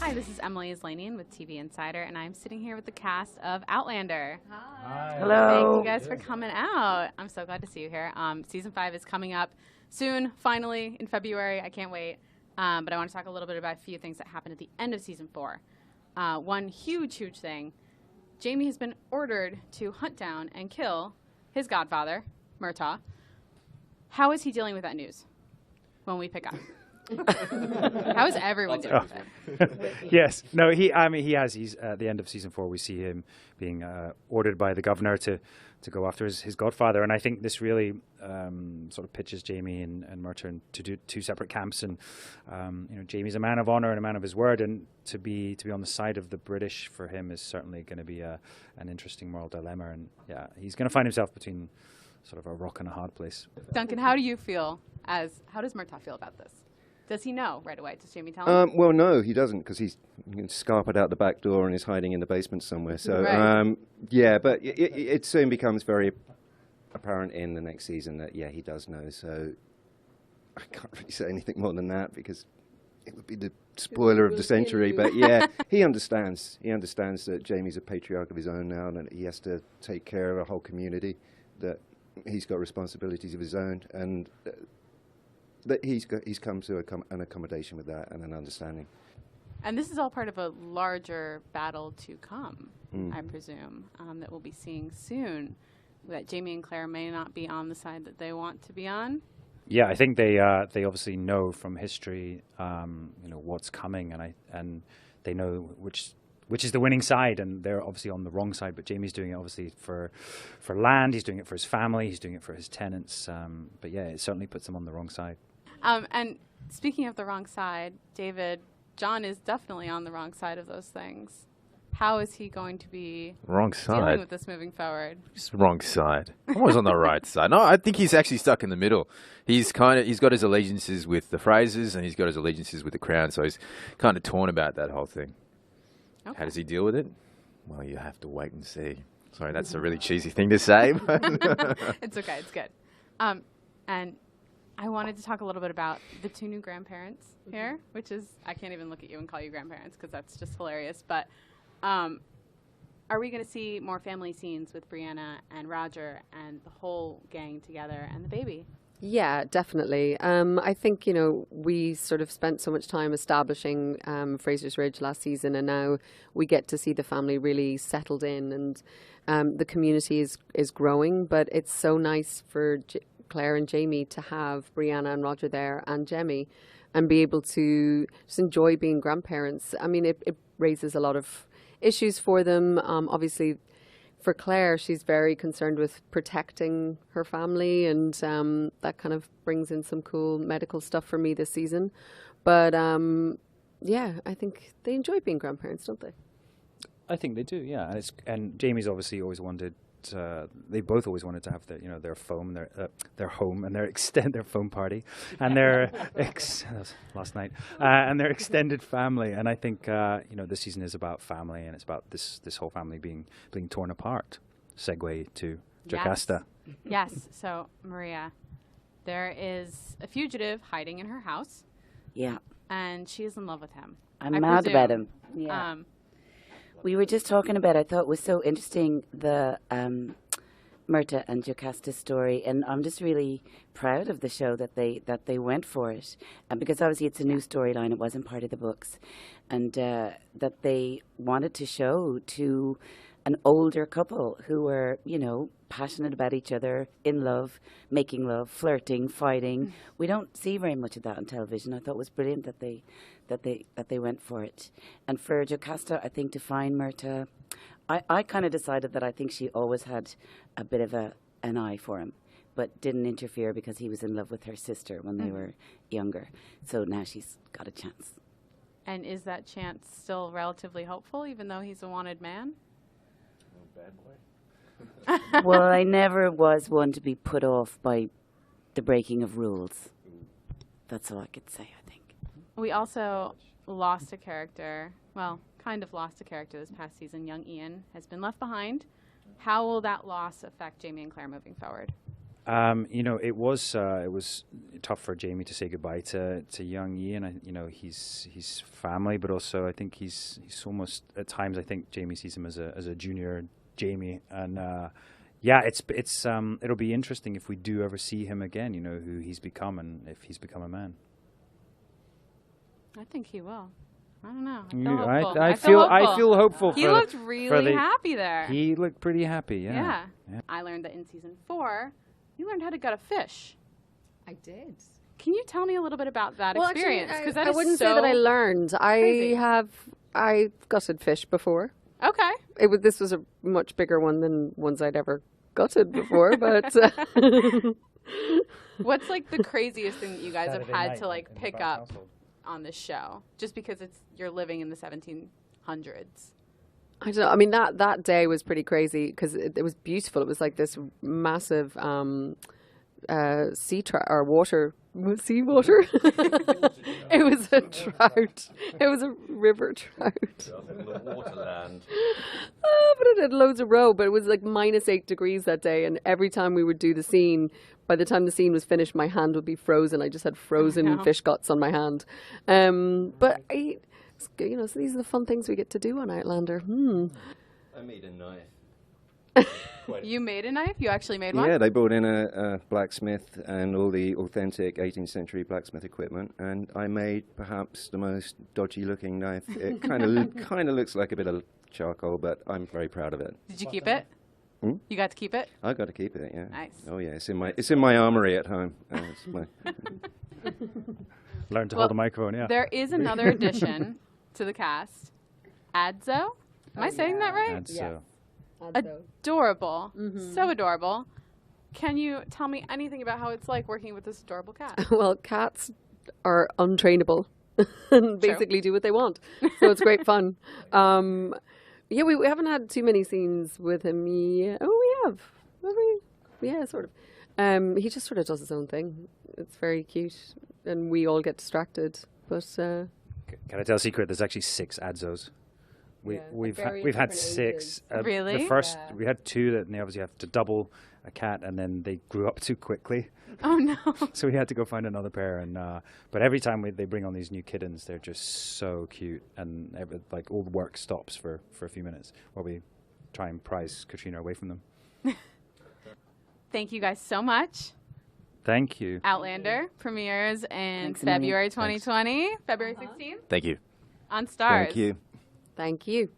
Hi, this is Emily Aslanian with TV Insider, and I'm sitting here with the cast of Outlander. Hi. Hello. Thank you guys for coming out. I'm so glad to see you here. Season 5 is coming up soon, finally, in February. I can't wait. But I want to talk a little bit about a few things that happened at the end of Season 4. One huge thing. Jamie has been ordered to hunt down and kill his godfather, Murtaugh. How is he dealing with that news when we pick up? How is everyone doing with it? Yes. No, he has. He's at the end of Season 4, we see him being ordered by the governor to go after his godfather. And I think this really sort of pitches Jamie and Murtaugh to do two separate camps. And, Jamie's a man of honor and a man of his word. And to be on the side of the British for him is certainly going to be an interesting moral dilemma. And, yeah, he's going to find himself between sort of a rock and a hard place. Duncan, how do you feel how does Murtaugh feel about this? Does he know right away? Does Jamie tell him? Well, no, he doesn't, because he's scarpered out the back door and is hiding in the basement somewhere. So, right. Yeah, but it soon becomes very apparent in the next season that, yeah, he does know. So I can't really say anything more than that, because it would be the spoiler of the century. But, yeah, he understands. He understands that Jamie's a patriarch of his own now and that he has to take care of a whole community, that he's got responsibilities of his own, and that he's come to an accommodation with that and an understanding. And this is all part of a larger battle to come, I presume, that we'll be seeing soon, that Jamie and Claire may not be on the side that they want to be on. Yeah, I think they obviously know from history, what's coming, and they know which is the winning side, and they're obviously on the wrong side. But Jamie's doing it obviously for land. He's doing it for his family. He's doing it for his tenants. But yeah, it certainly puts him on the wrong side. And speaking of the wrong side, David, John is definitely on the wrong side of those things. How is he going to be dealing with this moving forward? It's the wrong side. I'm always on the right side. No, I think he's actually stuck in the middle. He's got his allegiances with the Frasers and he's got his allegiances with the Crown, so he's kind of torn about that whole thing. Okay. How does he deal with it? Well, you have to wait and see. Sorry, that's a really cheesy thing to say. It's okay. It's good. And I wanted to talk a little bit about the two new grandparents here, which is, I can't even look at you and call you grandparents because that's just hilarious. But are we going to see more family scenes with Brianna and Roger and the whole gang together and the baby? Yeah, definitely. I think, we sort of spent so much time establishing Fraser's Ridge last season, and now we get to see the family really settled in, and the community is growing, but it's so nice for Claire and Jamie to have Brianna and Roger there and Jemmy and be able to just enjoy being grandparents. I mean, it raises a lot of issues for them. Obviously, for Claire, she's very concerned with protecting her family, and that kind of brings in some cool medical stuff for me this season. But yeah, I think they enjoy being grandparents, don't they? I think they do, yeah. And Jamie's obviously always wanted. They both always wanted to have their home and their foam party and their last night and their extended family. And I think this season is about family, and it's about this whole family being torn apart. Segue to Jocasta. Yes. So Maria, there is a fugitive hiding in her house. Yeah. And she is in love with him. I'm mad about him. Yeah. We were just talking about, I thought it was so interesting, the Murtaugh and Jocasta story, and I'm just really proud of the show that they went for it, and because obviously it's a new storyline, it wasn't part of the books, and that they wanted to show to an older couple who were, passionate about each other, in love, making love, flirting, fighting. We don't see very much of that on television. I thought it was brilliant that they went for it. And for Jocasta, I think to find Murtaugh, I kind of decided that I think she always had a bit of an eye for him, but didn't interfere because he was in love with her sister when they were younger. So now she's got a chance. And is that chance still relatively hopeful, even though he's a wanted man? Bad boy. Well, I never was one to be put off by the breaking of rules. That's all I could say, I think. We also lost a character, kind of lost a character this past season. Young Ian has been left behind. How will that loss affect Jamie and Claire moving forward? You know, it was tough for Jamie to say goodbye to young Ian. You know, he's family, but also I think he's almost at times I think Jamie sees him as a junior Jamie, and yeah, it'll be interesting if we do ever see him again. You know, who he's become and if he's become a man. I think he will. I don't know. I feel hopeful. He looked really happy there. He looked pretty happy. Yeah. I learned that in season 4, you learned how to gut a fish. I did. Can you tell me a little bit about that experience? Because I wouldn't say that I learned. I gutted fish before. Okay. This was a much bigger one than ones I'd ever gutted before, but. What's like the craziest thing that you guys have had to like pick up on this show, just because you're living in the 1700s? I don't know. I mean, that day was pretty crazy because it was beautiful. It was like this massive seawater. It was a trout. It was a river trout. Waterland. But it had loads of roe. But it was like -8 degrees that day, and every time we would do the scene, by the time the scene was finished, my hand would be frozen. I just had frozen fish guts on my hand. But you know, so these are the fun things we get to do on Outlander. I made a knife. You made a knife? You actually made one? Yeah, they brought in a blacksmith and all the authentic 18th century blacksmith equipment, and I made perhaps the most dodgy-looking knife. It kind of looks like a bit of charcoal, but I'm very proud of it. Did you keep it? You got to keep it? I got to keep it. Yeah. Nice. Oh yeah, it's in my armory at home. Learn to hold a microphone. Yeah. There is another addition to the cast. Adzo? Am I saying that right? Adzo. Adorable. So adorable. Can you tell me anything about how it's like working with this adorable cat? Well, cats are untrainable and basically do what they want. So it's great fun. Yeah, we haven't had too many scenes with him yet. Oh, we have. Yeah, sort of. He just sort of does his own thing. It's very cute. And we all get distracted. But can I tell a secret? There's actually 6 Adzos. We've had 6. Really? The first we had 2 that they obviously have to double a cat, and then they grew up too quickly. Oh no! So we had to go find another pair, and but every time they bring on these new kittens, they're just so cute, and like all the work stops for a few minutes while we try and prize Katrina away from them. Thank you guys so much. Thank you. Outlander premieres in Thanks, February 2020, February 16th. Thank you. On Stars. Thank you. thank you.